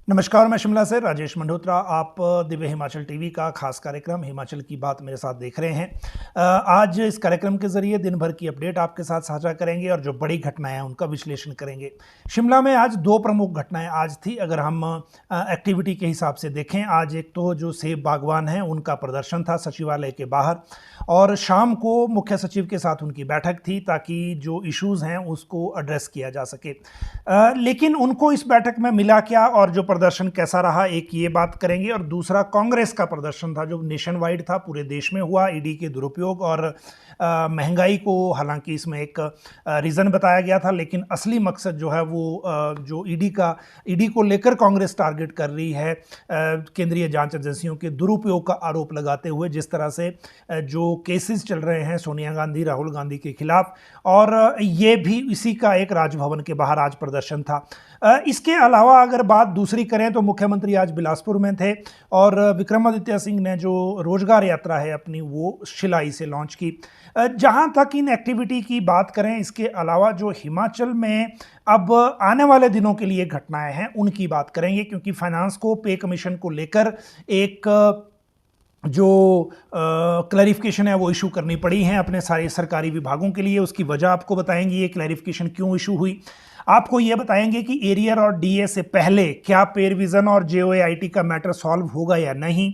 नमस्कार, मैं शिमला से राजेश मंडोत्रा। आप दिव्य हिमाचल टीवी का खास कार्यक्रम हिमाचल की बात मेरे साथ देख रहे हैं। आज इस कार्यक्रम के जरिए दिन भर की अपडेट आपके साथ साझा करेंगे और जो बड़ी घटनाएं हैं उनका विश्लेषण करेंगे। शिमला में आज दो प्रमुख घटनाएं आज थी। अगर हम एक्टिविटी के हिसाब से देखें, आज एक तो जो सेब बागवान हैं उनका प्रदर्शन था सचिवालय के बाहर, और शाम को मुख्य सचिव के साथ उनकी बैठक थी ताकि जो इश्यूज़ हैं उसको एड्रेस किया जा सके। लेकिन उनको इस बैठक में मिला क्या और जो प्रदर्शन कैसा रहा, एक ये बात करेंगे। और दूसरा कांग्रेस का प्रदर्शन था जो नेशन वाइड था, पूरे देश में हुआ। ईडी के दुरुपयोग और महंगाई को हालांकि इसमें एक रीज़न बताया गया था, लेकिन असली मकसद जो है वो जो ईडी को लेकर कांग्रेस टारगेट कर रही है केंद्रीय जांच एजेंसियों के दुरुपयोग का आरोप लगाते हुए, जिस तरह से जो केसेस चल रहे हैं सोनिया गांधी राहुल गांधी के खिलाफ, और ये भी इसी का एक राजभवन के बाहर आज प्रदर्शन था। इसके अलावा अगर बात दूसरी करें तो मुख्यमंत्री आज बिलासपुर में थे और विक्रमादित्य सिंह ने जो रोजगार यात्रा है अपनी वो शिलाई से लॉन्च की। जहां तक इन एक्टिविटी की बात करें, इसके अलावा जो हिमाचल में अब आने वाले दिनों के लिए घटनाएं हैं उनकी बात करेंगे, क्योंकि फाइनेंस को पे कमीशन को लेकर एक जो क्लैरिफिकेशन है वो इशू करनी पड़ी है अपने सारे सरकारी विभागों के लिए। उसकी वजह आपको बताएंगे ये क्लैरिफिकेशन क्यों इशू हुई। आपको ये बताएंगे कि एरियर और डीए से पहले क्या पे रिवीजन और जेओएआईटी का मैटर सॉल्व होगा या नहीं,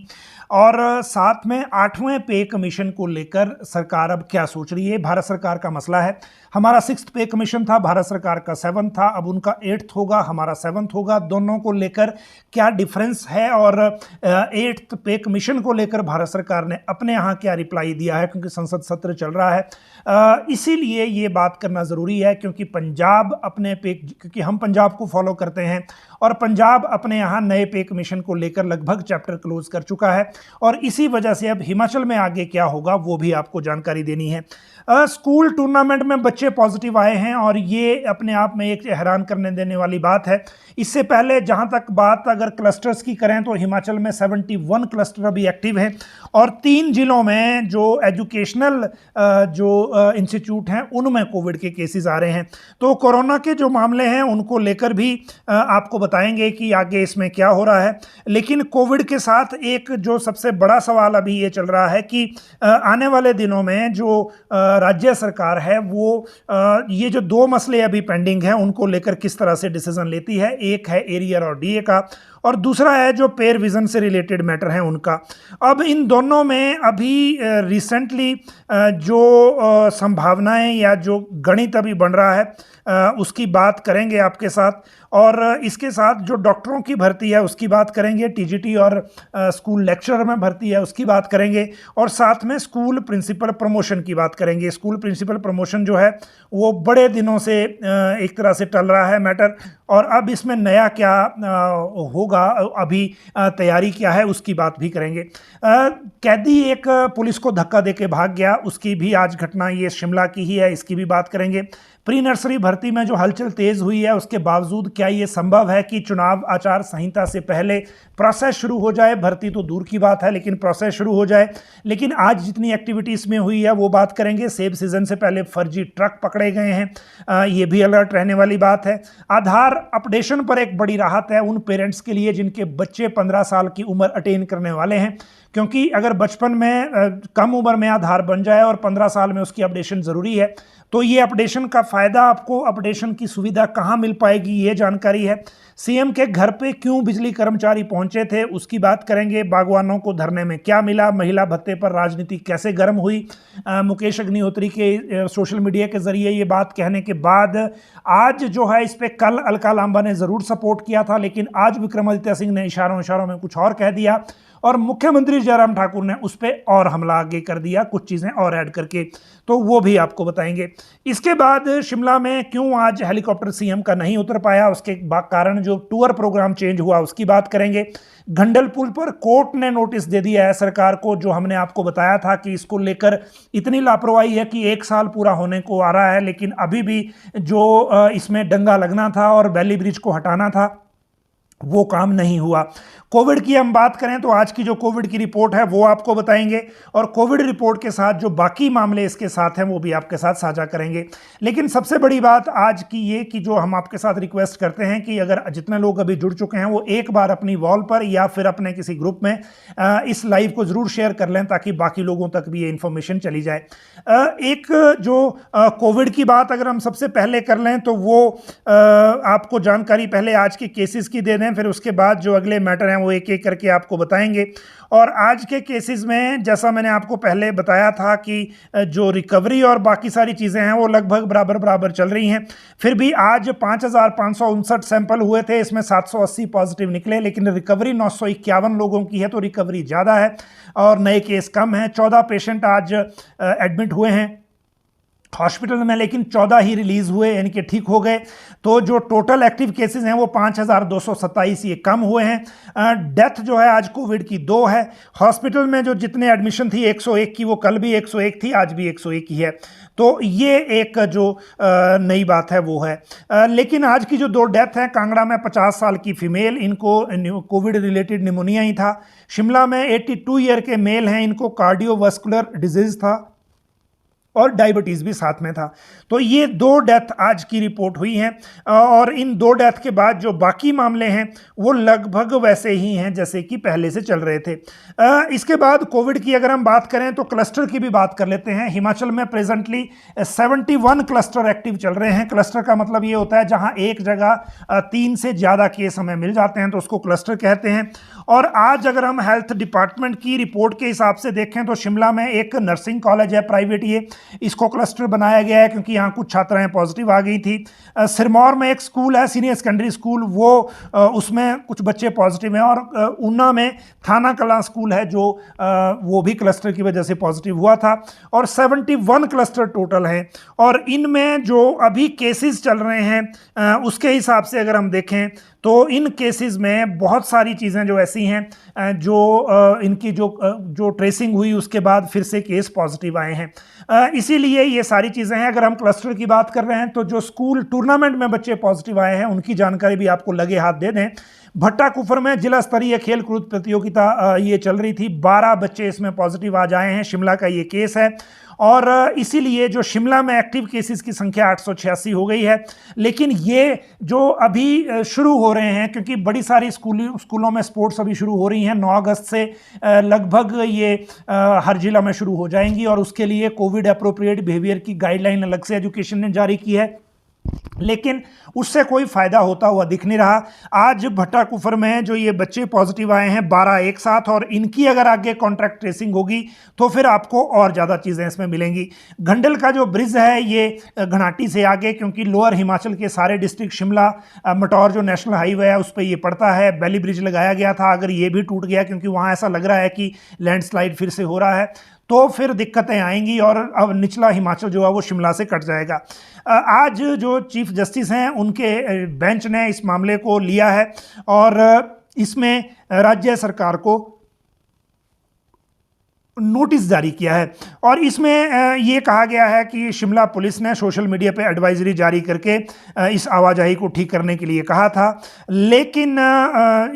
और साथ में 8वें पे कमीशन को लेकर सरकार अब क्या सोच रही है। भारत सरकार का मसला है, हमारा 6th पे कमीशन था, भारत सरकार का 7th था, अब उनका 8th होगा, हमारा 7th होगा। दोनों को लेकर क्या डिफरेंस है, और 8th पे कमीशन को लेकर भारत सरकार ने अपने यहाँ क्या रिप्लाई दिया है, क्योंकि संसद सत्र चल रहा है। इसीलिए ये बात करना ज़रूरी है, क्योंकि पंजाब अपने क्योंकि हम पंजाब को फॉलो करते हैं और पंजाब अपने यहाँ नए पे कमीशन को लेकर लगभग चैप्टर क्लोज कर चुका है, और इसी वजह से अब हिमाचल में आगे क्या होगा वो भी आपको जानकारी देनी है। स्कूल टूर्नामेंट में बच्चे पॉजिटिव आए हैं और ये अपने आप में एक हैरान करने देने वाली बात है। इससे पहले जहां तक बात अगर क्लस्टर्स की करें तो हिमाचल में 71 क्लस्टर अभी एक्टिव हैं, और 3 जिलों में जो एजुकेशनल जो इंस्टीट्यूट हैं उनमें कोविड के केसेस आ रहे हैं। तो कोरोना के जो मामले हैं उनको लेकर भी आपको बताएंगे कि आगे इसमें क्या हो रहा है। लेकिन कोविड के साथ एक जो सबसे बड़ा सवाल अभी ये चल रहा है कि आने वाले दिनों में जो राज्य सरकार है वो ये जो 2 मसले अभी पेंडिंग हैं उनको लेकर किस तरह से डिसीजन लेती है। एक है एरियर और डीए का, और दूसरा है जो पे रिवीजन से रिलेटेड मैटर हैं उनका। अब इन दोनों में अभी रिसेंटली जो संभावनाएं या जो गणित अभी बन रहा है उसकी बात करेंगे आपके साथ, और इसके साथ जो डॉक्टरों की भर्ती है उसकी बात करेंगे, टीजीटी और स्कूल लेक्चरर में भर्ती है उसकी बात करेंगे, और साथ में स्कूल प्रिंसिपल प्रमोशन की बात करेंगे। स्कूल प्रिंसिपल प्रमोशन जो है वो बड़े दिनों से एक तरह से टल रहा है मैटर, और अब इसमें नया क्या होगा, अभी तैयारी क्या है उसकी बात भी करेंगे। कैदी एक पुलिस को धक्का देके भाग गया, उसकी भी आज घटना ये शिमला की ही है, इसकी भी बात करेंगे। प्री नर्सरी भर्ती में जो हलचल तेज हुई है उसके बावजूद क्या ये संभव है कि चुनाव आचार संहिता से पहले प्रोसेस शुरू हो जाए। भर्ती तो दूर की बात है लेकिन प्रोसेस शुरू हो जाए। लेकिन आज जितनी एक्टिविटी इसमें हुई है वो बात करेंगे। सेब सीजन से पहले फर्जी ट्रक पकड़े गए हैं, ये भी अलर्ट रहने वाली बात है। आधार अपडेशन पर एक बड़ी राहत है उन पेरेंट्स के लिए जिनके बच्चे 15 साल की उम्र अटेन करने वाले हैं, क्योंकि अगर बचपन में कम उम्र में आधार बन जाए और 15 साल में उसकी अपडेशन ज़रूरी है, तो ये अपडेशन का फ़ायदा आपको, अपडेशन की सुविधा कहाँ मिल पाएगी ये जानकारी है। सीएम के घर पे क्यों बिजली कर्मचारी पहुंचे थे उसकी बात करेंगे। बागवानों को धरने में क्या मिला, महिला भत्ते पर राजनीति कैसे गर्म हुई, मुकेश अग्निहोत्री के सोशल मीडिया के जरिए ये बात कहने के बाद आज जो है इस पर कल अलका लांबा ने ज़रूर सपोर्ट किया था, लेकिन आज विक्रमादित्य सिंह ने इशारों में कुछ और कह दिया, और मुख्यमंत्री जयराम ठाकुर ने उस पर और हमला आगे कर दिया कुछ चीज़ें और ऐड करके, तो वो भी आपको बताएंगे। इसके बाद शिमला में क्यों आज हेलीकॉप्टर सीएम का नहीं उतर पाया, उसके कारण जो टूर प्रोग्राम चेंज हुआ उसकी बात करेंगे। घंडल पुल पर कोर्ट ने नोटिस दे दिया है सरकार को, जो हमने आपको बताया था कि इसको लेकर इतनी लापरवाही है कि 1 साल पूरा होने को आ रहा है, लेकिन अभी भी जो इसमें डंगा लगना था और वैली ब्रिज को हटाना था वो काम नहीं हुआ। कोविड की हम बात करें तो आज की जो कोविड की रिपोर्ट है वो आपको बताएंगे, और कोविड रिपोर्ट के साथ जो बाकी मामले इसके साथ हैं वो भी आपके साथ साझा करेंगे। लेकिन सबसे बड़ी बात आज की ये कि जो हम आपके साथ रिक्वेस्ट करते हैं कि अगर जितने लोग अभी जुड़ चुके हैं वो एक बार अपनी वॉल पर या फिर अपने किसी ग्रुप में इस लाइव को ज़रूर शेयर कर लें ताकि बाकी लोगों तक भी ये इन्फॉर्मेशन चली जाए। एक जो कोविड की बात अगर हम सबसे पहले कर लें तो वो आपको जानकारी पहले आज के केसेस की दे दें, फिर उसके बाद जो अगले मैटर हैं वो एक एक करके आपको बताएंगे। और आज के केसेस में जैसा मैंने आपको पहले बताया था कि जो रिकवरी और बाकी सारी चीज़ें हैं वो लगभग बराबर बराबर चल रही हैं। फिर भी आज 5,559 सैंपल हुए थे, इसमें 780 पॉजिटिव निकले, लेकिन रिकवरी 951 लोगों की है, तो रिकवरी ज़्यादा है और नए केस कम हैं। 14 पेशेंट आज एडमिट हुए हैं हॉस्पिटल में, लेकिन 14 ही रिलीज हुए यानी कि ठीक हो गए। तो जो टोटल एक्टिव केसेस हैं वो 5,227 ये कम हुए हैं। डेथ जो है आज कोविड की 2 है। हॉस्पिटल में जो जितने एडमिशन थी 101 की, वो कल भी 101 थी, आज भी 101 ही है। तो ये एक जो नई बात है वो है। लेकिन आज की जो 2 डेथ हैं, कांगड़ा में 50 साल की फीमेल, इनको कोविड रिलेटेड निमोनिया ही था। शिमला में 82 ईयर के मेल हैं, इनको कार्डियोवास्कुलर डिजीज था और डायबिटीज़ भी साथ में था। तो ये 2 डेथ आज की रिपोर्ट हुई हैं, और इन 2 डेथ के बाद जो बाकी मामले हैं वो लगभग वैसे ही हैं जैसे कि पहले से चल रहे थे। इसके बाद कोविड की अगर हम बात करें तो क्लस्टर की भी बात कर लेते हैं। हिमाचल में प्रेजेंटली 71 क्लस्टर एक्टिव चल रहे हैं। क्लस्टर का मतलब ये होता है जहां एक जगह 3 से ज़्यादा केस हमें मिल जाते हैं तो उसको क्लस्टर कहते हैं। और आज अगर हम हेल्थ डिपार्टमेंट की रिपोर्ट के हिसाब से देखें तो शिमला में एक नर्सिंग कॉलेज है प्राइवेट, ये इसको क्लस्टर बनाया गया है क्योंकि यहाँ कुछ छात्राएं पॉजिटिव आ गई थी। सिरमौर में एक स्कूल है सीनियर सेकेंडरी स्कूल, वो उसमें कुछ बच्चे पॉजिटिव हैं। और ऊना में थाना कलां स्कूल है जो वो भी क्लस्टर की वजह से पॉजिटिव हुआ था। और 71 क्लस्टर टोटल हैं। और इनमें जो अभी केसेस चल रहे हैं उसके हिसाब से अगर हम देखें तो इन केसेस में बहुत सारी चीज़ें जो ऐसी हैं जो इनकी जो ट्रेसिंग हुई उसके बाद फिर से केस पॉजिटिव आए हैं। इसीलिए ये सारी चीज़ें हैं। अगर हम क्लस्टर की बात कर रहे हैं तो जो स्कूल टूर्नामेंट में बच्चे पॉजिटिव आए हैं उनकी जानकारी भी आपको लगे हाथ दे दें। भट्टा कुफर में जिला स्तरीय खेल कूद प्रतियोगिता ये चल रही थी, 12 बच्चे इसमें पॉजिटिव आ जाए हैं। शिमला का ये केस है और इसीलिए जो शिमला में एक्टिव केसेस की संख्या 886 हो गई है। लेकिन ये जो अभी शुरू हो रहे हैं, क्योंकि बड़ी सारी स्कूलों में स्पोर्ट्स अभी शुरू हो रही हैं, 9 अगस्त से लगभग ये हर जिला में शुरू हो जाएंगी और उसके लिए कोविड अप्रोप्रिएट बिहेवियर की गाइडलाइन अलग से एजुकेशन ने जारी की है, लेकिन उससे कोई फायदा होता हुआ दिख नहीं रहा। आज भट्टा कुफर में जो ये बच्चे पॉजिटिव आए हैं 12 एक साथ, और इनकी अगर आगे कॉन्ट्रैक्ट ट्रेसिंग होगी तो फिर आपको और ज़्यादा चीज़ें इसमें मिलेंगी। घंडल का जो ब्रिज है ये घनाटी से आगे, क्योंकि लोअर हिमाचल के सारे डिस्ट्रिक्ट शिमला मटौर जो नेशनल हाईवे है उस पर ये पड़ता है, बैली ब्रिज लगाया गया था, अगर ये भी टूट गया क्योंकि वहाँ ऐसा लग रहा है कि लैंडस्लाइड फिर से हो रहा है तो फिर दिक्कतें आएंगी और अब निचला हिमाचल जो है वो शिमला से कट जाएगा। आज जो चीफ जस्टिस हैं उनके बेंच ने इस मामले को लिया है और इसमें राज्य सरकार को नोटिस जारी किया है। और इसमें ये कहा गया है कि शिमला पुलिस ने सोशल मीडिया पे एडवाइजरी जारी करके इस आवाजाही को ठीक करने के लिए कहा था, लेकिन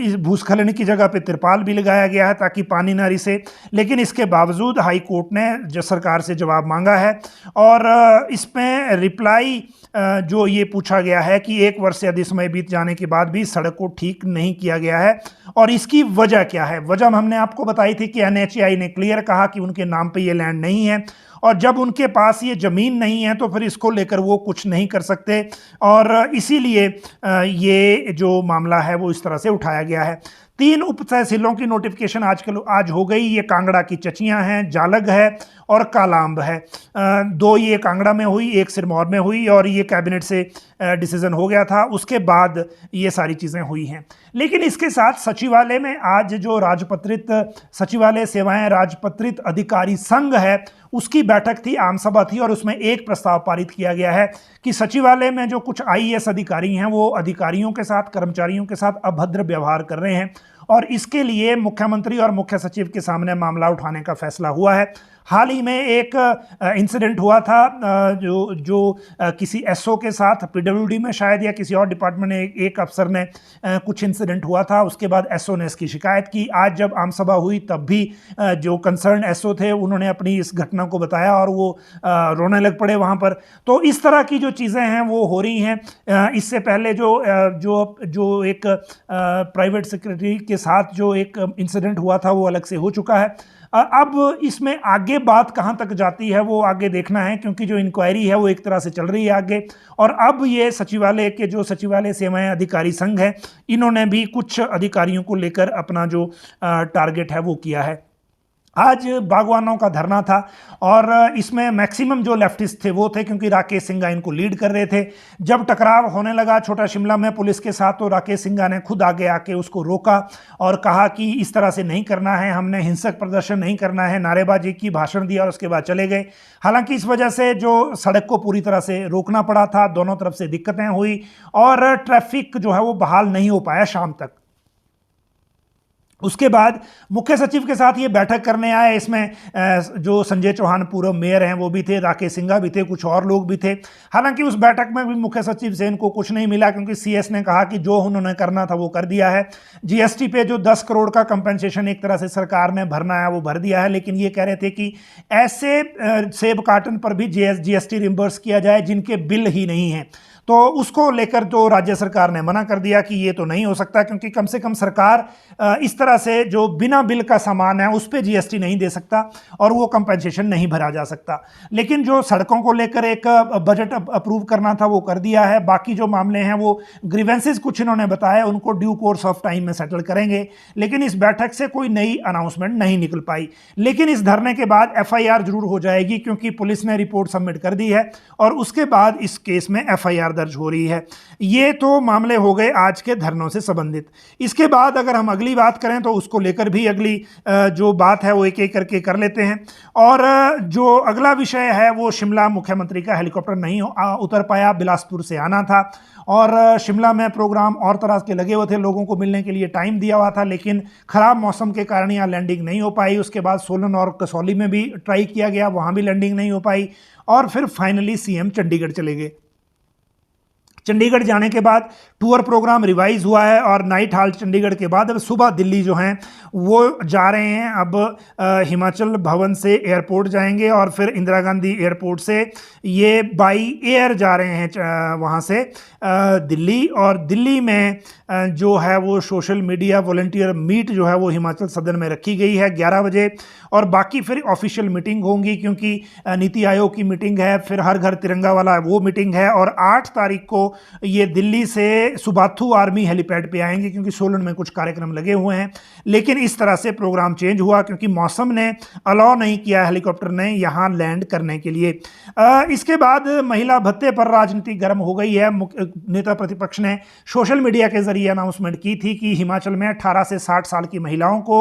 इस भूस्खलन की जगह पे तिरपाल भी लगाया गया है ताकि पानी ना रिसे। लेकिन इसके बावजूद हाई कोर्ट ने जो सरकार से जवाब मांगा है और इसमें रिप्लाई जो ये पूछा गया है कि 1 वर्ष से अधिक समय बीत जाने के बाद भी सड़क को ठीक नहीं किया गया है और इसकी वजह क्या है। वजह हमने आपको बताई थी कि NHAI ने क्लियर कहा कि उनके नाम पे ये लैंड नहीं है और जब उनके पास ये ज़मीन नहीं है तो फिर इसको लेकर वो कुछ नहीं कर सकते और इसीलिए ये जो मामला है वो इस तरह से उठाया गया है। 3 उप तहसीलों की नोटिफिकेशन आज हो गई। ये कांगड़ा की चचियाँ हैं, जालग है और कालाम्ब है। 2 ये कांगड़ा में हुई, 1 सिरमौर में हुई और ये कैबिनेट से डिसीजन हो गया था, उसके बाद ये सारी चीज़ें हुई हैं। लेकिन इसके साथ सचिवालय में आज जो राजपत्रित सचिवालय सेवाएं राजपत्रित अधिकारी संघ है उसकी बैठक थी, आम सभा थी और उसमें एक प्रस्ताव पारित किया गया है कि सचिवालय में जो कुछ IAS अधिकारी हैं वो अधिकारियों के साथ, कर्मचारियों के साथ अभद्र व्यवहार कर रहे हैं और इसके लिए मुख्यमंत्री और मुख्य सचिव के सामने मामला उठाने का फैसला हुआ है। हाल ही में एक इंसिडेंट हुआ था जो किसी एसओ के साथ पीडब्ल्यूडी में शायद या किसी और डिपार्टमेंट में एक अफसर ने कुछ इंसिडेंट हुआ था, उसके बाद एसओ ने इसकी शिकायत की। आज जब आम सभा हुई तब भी जो कंसर्न एसओ थे उन्होंने अपनी इस घटना को बताया और वो रोने लग पड़े वहाँ पर। तो इस तरह की जो चीज़ें हैं वो हो रही हैं। इससे पहले जो एक प्राइवेट सेक्रेटरी के साथ जो एक इंसिडेंट हुआ था वो अलग से हो चुका है। अब इसमें आगे बात कहाँ तक जाती है वो आगे देखना है, क्योंकि जो इंक्वायरी है वो एक तरह से चल रही है आगे। और अब ये सचिवालय के जो सचिवालय सेवाएं अधिकारी संघ है, इन्होंने भी कुछ अधिकारियों को लेकर अपना जो टारगेट है वो किया है। आज बागवानों का धरना था और इसमें मैक्सिमम जो लेफ्टिस्ट थे वो थे, क्योंकि राकेश सिंघा इनको लीड कर रहे थे। जब टकराव होने लगा छोटा शिमला में पुलिस के साथ, तो राकेश सिंघा ने खुद आगे आके उसको रोका और कहा कि इस तरह से नहीं करना है, हमने हिंसक प्रदर्शन नहीं करना है, नारेबाजी की, भाषण दिया और उसके बाद चले गए। हालांकि इस वजह से जो सड़क को पूरी तरह से रोकना पड़ा था, दोनों तरफ से दिक्कतें हुई और ट्रैफिक जो है वो बहाल नहीं हो पाया शाम तक। उसके बाद मुख्य सचिव के साथ ये बैठक करने आए, इसमें जो संजय चौहान पूर्व मेयर हैं वो भी थे, राकेश सिंघा भी थे, कुछ और लोग भी थे। हालांकि उस बैठक में भी मुख्य सचिव से इनको कुछ नहीं मिला, क्योंकि सीएस ने कहा कि जो उन्होंने करना था वो कर दिया है। जीएसटी पे जो 10 करोड़ का कंपनसेशन एक तरह से सरकार ने भरना है वो भर दिया है, लेकिन ये कह रहे थे कि ऐसे सेब कार्टन पर भी जीएसटी रिम्बर्स किया जाए जिनके बिल ही नहीं है। तो उसको लेकर तो राज्य सरकार ने मना कर दिया कि ये तो नहीं हो सकता, क्योंकि कम से कम सरकार इस तरह से जो बिना बिल का सामान है उस पर जीएसटी नहीं दे सकता और वो कंपनसेशन नहीं भरा जा सकता। लेकिन जो सड़कों को लेकर एक बजट अप्रूव करना था वो कर दिया है। बाकी जो मामले हैं वो ग्रीवेंसेस कुछ इन्होंने बताया उनको ड्यू कोर्स ऑफ टाइम में सेटल करेंगे, लेकिन इस बैठक से कोई नई अनाउंसमेंट नहीं निकल पाई। लेकिन इस धरने के बाद एफआईआर जरूर हो जाएगी, क्योंकि पुलिस ने रिपोर्ट सबमिट कर दी है और उसके बाद इस केस में एफआईआर दर्ज हो रही है। ये तो मामले हो गए आज के धरनों से संबंधित। इसके बाद अगर हम अगली बात करें तो उसको लेकर भी अगली जो बात है वो एक एक करके कर लेते हैं। और जो अगला विषय है वो शिमला मुख्यमंत्री का हेलीकॉप्टर नहीं उतर पाया, बिलासपुर से आना था और शिमला में प्रोग्राम और तरह के लगे हुए थे, लोगों को मिलने के लिए टाइम दिया हुआ था, लेकिन खराब मौसम के कारण यहाँ लैंडिंग नहीं हो पाई। उसके बाद सोलन और कसौली में भी ट्राई किया गया, वहाँ भी लैंडिंग नहीं हो पाई और फिर फाइनली सीएम चंडीगढ़ चले गए। चंडीगढ़ जाने के बाद टूर प्रोग्राम रिवाइज हुआ है और नाइट हाल्ट चंडीगढ़ के बाद अब सुबह दिल्ली जो हैं वो जा रहे हैं। अब हिमाचल भवन से एयरपोर्ट जाएंगे और फिर इंदिरा गांधी एयरपोर्ट से ये बाई एयर जा रहे हैं वहाँ से दिल्ली। और दिल्ली में जो है वो सोशल मीडिया वॉलंटियर मीट जो है वो हिमाचल सदन में रखी गई है 11 बजे और बाकी फिर ऑफिशियल मीटिंग होंगी, क्योंकि नीति आयोग की मीटिंग है, फिर हर घर तिरंगा वाला वो मीटिंग है और 8 तारीख को ये दिल्ली से सुबाथू आर्मी हेलीपैड पे आएंगे, क्योंकि सोलन में कुछ कार्यक्रम लगे हुए हैं। लेकिन इस तरह से प्रोग्राम चेंज हुआ क्योंकि मौसम ने अलाउ नहीं किया हेलीकॉप्टर ने यहाँ लैंड करने के लिए। इसके बाद महिला भत्ते पर राजनीति गर्म हो गई है। नेता प्रतिपक्ष ने सोशल मीडिया के जरिए अनाउंसमेंट की थी कि हिमाचल में 18 से 60 साल की महिलाओं को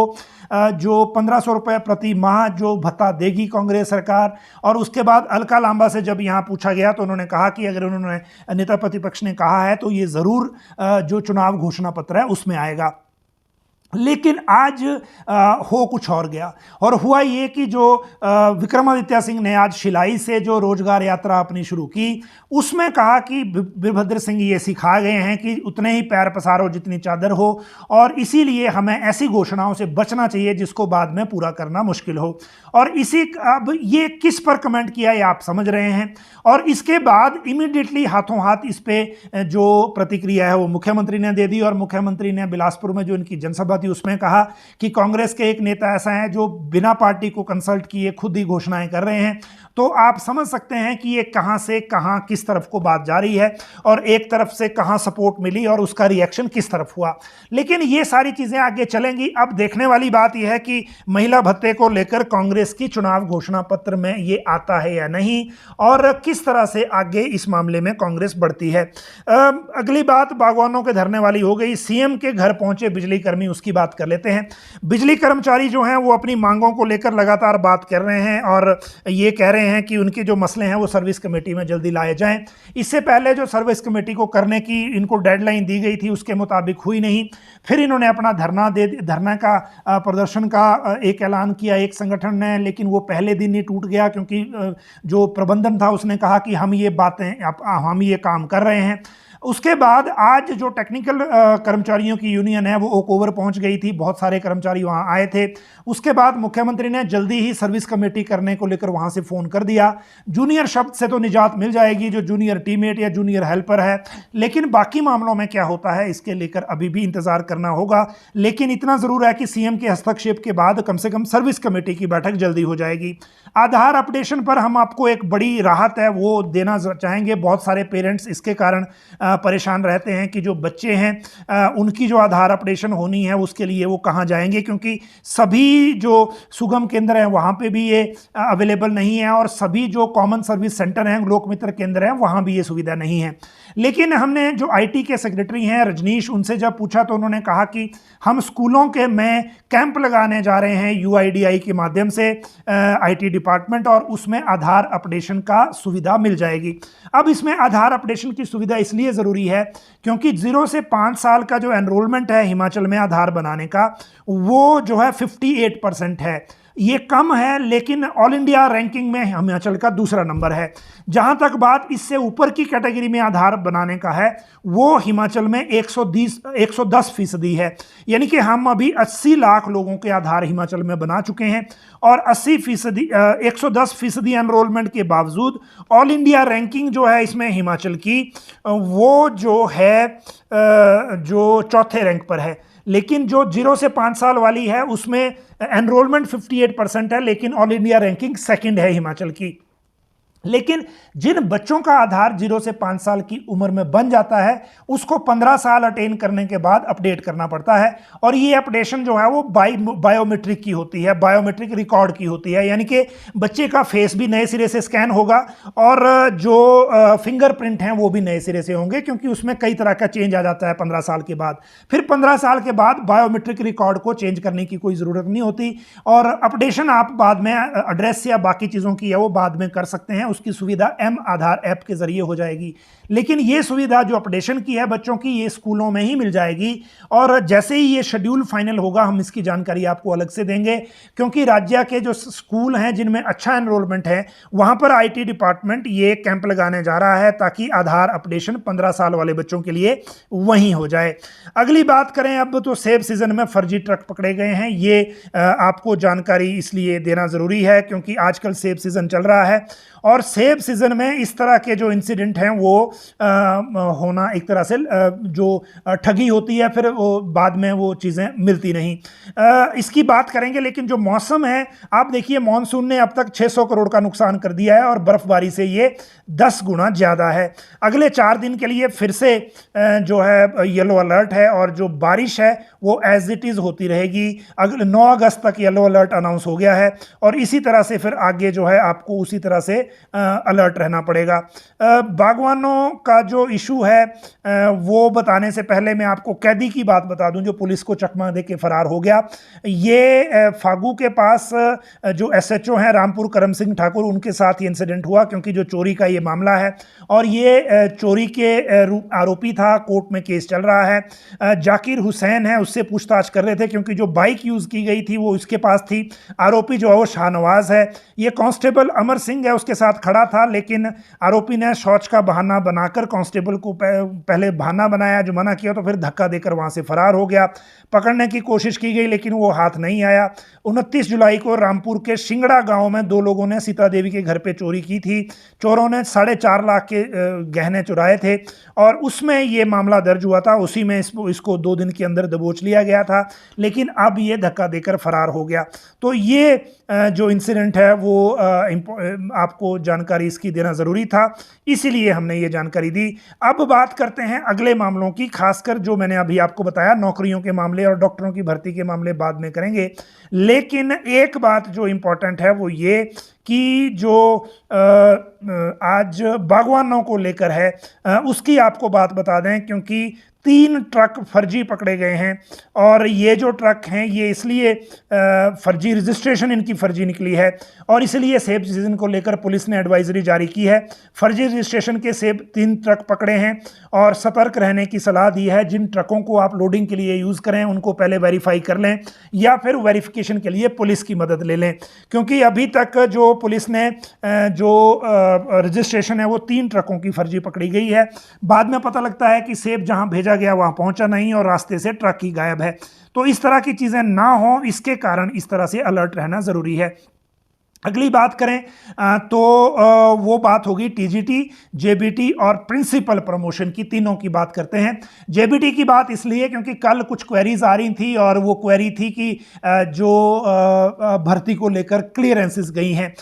जो 1500 रुपये प्रति माह जो भत्ता देगी कांग्रेस सरकार। और उसके बाद अलका लांबा से जब यहाँ पूछा गया तो उन्होंने कहा कि अगर उन्होंने नेता प्रतिपक्ष ने कहा है तो ये ज़रूर जो चुनाव घोषणा पत्र है उसमें आएगा। लेकिन आज हो कुछ और गया और हुआ ये कि जो विक्रमादित्य सिंह ने आज शिलाई से जो रोजगार यात्रा अपनी शुरू की उसमें कहा कि वीरभद्र सिंह ये सिखा गए हैं कि उतने ही पैर पसारो जितनी चादर हो और इसीलिए हमें ऐसी घोषणाओं से बचना चाहिए जिसको बाद में पूरा करना मुश्किल हो। और इसी अब ये किस पर कमेंट किया ये आप समझ रहे हैं। और इसके बाद इमीडिएटली हाथों हाथ इस पर जो प्रतिक्रिया है वो मुख्यमंत्री ने दे दी और मुख्यमंत्री ने बिलासपुर में जो इनकी जनसभा थी उसमें कहा कि कांग्रेस के एक नेता ऐसा है जो बिना पार्टी को कंसल्ट किए खुद ही घोषणाएं कर रहे हैं। तो आप समझ सकते हैं कि ये कहां से कहां किस तरफ को बात जा रही है और एक तरफ से कहां सपोर्ट मिली और उसका रिएक्शन किस तरफ हुआ। लेकिन ये सारी चीजें आगे चलेंगी। अब देखने वाली बात यह है कि महिला भत्ते को लेकर कांग्रेस की चुनाव घोषणा पत्र में ये आता है या नहीं और किस तरह से आगे इस मामले में कांग्रेस बढ़ती है। अगली बात बागवानों के धरने वाली हो गई। सीएम के घर पहुंचे बिजली कर्मी, उसकी की बात कर लेते हैं। बिजली कर्मचारी जो हैं वो अपनी मांगों को लेकर लगातार बात कर रहे हैं और ये कह रहे हैं कि उनके जो मसले हैं वो सर्विस कमेटी में जल्दी लाए जाएं। इससे पहले जो सर्विस कमेटी को करने की इनको डेडलाइन दी गई थी उसके मुताबिक हुई नहीं। फिर इन्होंने अपना धरना का प्रदर्शन का एक ऐलान किया एक संगठन ने, लेकिन वो पहले दिन ही टूट गया क्योंकि जो प्रबंधन था उसने कहा कि हम ये काम कर रहे हैं। उसके बाद आज जो टेक्निकल कर्मचारियों की यूनियन है वो ओक ओवर पहुंच गई थी, बहुत सारे कर्मचारी वहां आए थे। उसके बाद मुख्यमंत्री ने जल्दी ही सर्विस कमेटी करने को लेकर वहां से फोन कर दिया। जूनियर शब्द से तो निजात मिल जाएगी, जो जूनियर टीममेट या जूनियर हेल्पर है, लेकिन बाकी मामलों में क्या होता है इसके लेकर अभी भी इंतजार करना होगा। लेकिन इतना जरूर है कि सीएम के हस्तक्षेप के बाद कम से कम सर्विस कमेटी की बैठक जल्दी हो जाएगी। आधार अपडेशन पर हम आपको एक बड़ी राहत है वो देना चाहेंगे। बहुत सारे पेरेंट्स इसके कारण परेशान रहते हैं कि जो बच्चे हैं उनकी जो आधार अपडेशन होनी है उसके लिए वो कहाँ जाएंगे, क्योंकि सभी जो सुगम केंद्र हैं वहाँ पे भी ये अवेलेबल नहीं है और सभी जो कॉमन सर्विस सेंटर हैं, लोकमित्र केंद्र हैं, वहाँ भी ये सुविधा नहीं है। लेकिन हमने जो आईटी के सेक्रेटरी हैं रजनीश, उनसे जब पूछा तो उन्होंने कहा कि हम स्कूलों के में कैंप लगाने जा रहे हैं यूआईडीआई के माध्यम से आईटी डिपार्टमेंट, और उसमें आधार अपडेशन का सुविधा मिल जाएगी। अब इसमें आधार अपडेशन की सुविधा इसलिए ज़रूरी है क्योंकि 0 से 5 साल का जो एनरोलमेंट है हिमाचल में आधार बनाने का वो जो है 58% है। ये कम है, लेकिन ऑल इंडिया रैंकिंग में हिमाचल का दूसरा नंबर है। जहां तक बात इससे ऊपर की कैटेगरी में आधार बनाने का है वो हिमाचल में 110% है। यानी कि हम अभी 80 लाख लोगों के आधार हिमाचल में बना चुके हैं और 110% एनरोलमेंट के बावजूद ऑल इंडिया रैंकिंग जो है इसमें हिमाचल की वो जो है जो चौथे रैंक पर है। लेकिन जो 0 से 5 साल वाली है उसमें एनरोलमेंट 58% है, लेकिन ऑल इंडिया रैंकिंग सेकंड है हिमाचल की। लेकिन जिन बच्चों का आधार 0 से 5 साल की उम्र में बन जाता है उसको 15 साल अटेन करने के बाद अपडेट करना पड़ता है, और ये अपडेशन जो है वो बायोमेट्रिक की होती है, बायोमेट्रिक रिकॉर्ड की होती है। यानी कि बच्चे का फेस भी नए सिरे से स्कैन होगा और जो फिंगरप्रिंट हैं वो भी नए सिरे से होंगे, क्योंकि उसमें कई तरह का चेंज आ जाता है 15 साल के बाद। फिर 15 साल के बाद बायोमेट्रिक रिकॉर्ड को चेंज करने की कोई ज़रूरत नहीं होती, और अपडेशन आप बाद में एड्रेस या बाकी चीज़ों की है वो बाद में कर सकते हैं। उसकी सुविधा एम आधार ऐप के जरिए हो जाएगी। लेकिन ये सुविधा जो अपडेशन की है बच्चों की, ये स्कूलों में ही मिल जाएगी, और जैसे ही ये शेड्यूल फाइनल होगा हम इसकी जानकारी आपको अलग से देंगे, क्योंकि राज्य के जो स्कूल हैं जिनमें अच्छा एनरोलमेंट है वहां पर आईटी डिपार्टमेंट ये कैंप लगाने जा रहा है ताकि आधार अपडेशन 15 साल वाले बच्चों के लिए वहीं हो जाए। अगली बात करें अब तो सेब सीजन में फर्जी ट्रक पकड़े गए हैं। ये आपको जानकारी इसलिए देना जरूरी है क्योंकि आजकल सेब सीजन चल रहा है और सेब सीजन में इस तरह के जो इंसिडेंट हैं वो होना एक तरह से जो ठगी होती है, फिर वो बाद में वो चीज़ें मिलती नहीं। इसकी बात करेंगे, लेकिन जो मौसम है आप देखिए, मानसून ने अब तक 600 करोड़ का नुकसान कर दिया है और बर्फबारी से ये 10 गुना ज़्यादा है। अगले 4 दिन के लिए फिर से जो है येलो अलर्ट है और जो बारिश है वो एज इट इज़ होती रहेगी। अगले 9 अगस्त तक येलो अलर्ट अनाउंस हो गया है और इसी तरह से फिर आगे जो है आपको उसी तरह से अलर्ट रहना पड़ेगा। बागवानों का जो इशू है वो बताने से पहले मैं आपको कैदी की बात बता दूं जो पुलिस को चकमा दे के फरार हो गया। ये फागू के पास जो एसएचओ हैं रामपुर करम सिंह ठाकुर, उनके साथ ये इंसिडेंट हुआ क्योंकि जो चोरी का ये मामला है और ये चोरी के आरोपी था, कोर्ट में केस चल रहा है। जाकिर हुसैन है, उससे पूछताछ कर रहे थे क्योंकि जो बाइक यूज़ की गई थी वो उसके पास थी। आरोपी जो है वो शाहनवाज है। ये कांस्टेबल अमर सिंह है, उसके साथ खड़ा था, लेकिन आरोपी ने शौच का बहाना बनाकर कांस्टेबल को पहले बहाना बनाया, जो मना किया, तो फिर धक्का देकर वहां से फरार हो गया। पकड़ने की कोशिश की गई लेकिन वो हाथ नहीं आया। 29 जुलाई को रामपुर के शिंगड़ा गांव में 2 लोगों ने सीता देवी के घर पे चोरी की थी। चोरों ने 4.5 लाख के गहने चुराए थे और उसमें ये मामला दर्ज हुआ था। उसी में इसको 2 दिन के अंदर दबोच लिया गया था, लेकिन अब ये धक्का देकर फरार हो गया। तो ये जो इंसिडेंट है वो आपको जानकारी इसकी देना ज़रूरी था, इसीलिए हमने ये जानकारी दी। अब बात करते हैं अगले मामलों की, खासकर जो मैंने अभी आपको बताया नौकरियों के मामले और डॉक्टरों की भर्ती के मामले बाद में करेंगे। लेकिन एक बात जो इम्पोर्टेंट है वो ये कि जो आज बागवानों को लेकर है उसकी आपको बात बता दें, क्योंकि 3 ट्रक फर्जी पकड़े गए हैं। और ये जो ट्रक हैं ये इसलिए फर्जी रजिस्ट्रेशन इनकी फर्जी निकली है और इसलिए सेब सीजन को लेकर पुलिस ने एडवाइजरी जारी की है। फर्जी रजिस्ट्रेशन के सेब 3 ट्रक पकड़े हैं और सतर्क रहने की सलाह दी है। जिन ट्रकों को आप लोडिंग के लिए यूज़ करें उनको पहले वेरीफाई कर लें या फिर वेरिफिकेशन के लिए पुलिस की मदद ले लें, क्योंकि अभी तक जो पुलिस ने जो रजिस्ट्रेशन है वो 3 ट्रकों की फर्जी पकड़ी गई है। बाद में पता लगता है कि सेब जहां भेजा गया वहां पहुंचा नहीं और रास्ते से ट्रक ही गायब है। तो इस तरह की चीज़ें ना हो, इसके कारण इस तरह से अलर्ट रहना ज़रूरी है। अगली बात करें तो वो बात होगी टीजीटी, जेबीटी और प्रिंसिपल प्रमोशन की, तीनों की बात करते हैं। जेबीटी की बात इसलिए क्योंकि कल कुछ क्वेरीज आ रही थी और वो क्वेरी थी कि जो भर्ती को लेकर क्लियरेंसेस गई हैं,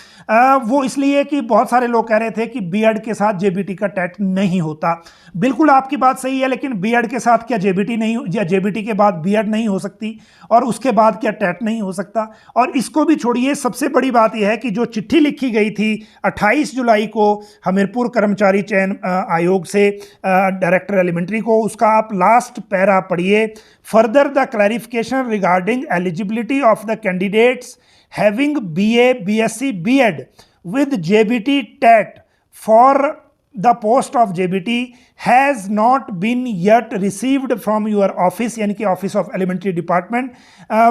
वो इसलिए कि बहुत सारे लोग कह रहे थे कि बीएड के साथ जेबीटी का टेट नहीं होता। बिल्कुल आपकी बात सही है, लेकिन बीएड के साथ क्या जेबीटी नहीं, या जेबीटी के बाद बीएड नहीं हो सकती और उसके बाद क्या टेट नहीं हो सकता? और इसको भी छोड़िए, सबसे बड़ी बात यह है कि जो चिट्ठी लिखी गई थी 28 जुलाई को हमीरपुर कर्मचारी चयन आयोग से डायरेक्टर एलिमेंट्री को, उसका आप लास्ट पैरा पढ़िए। Further the clarification regarding eligibility of the candidates having BA, BSc, BEd with JBT TET for the post of JBT has not been yet received from your office, यानी कि Office of Elementary Department,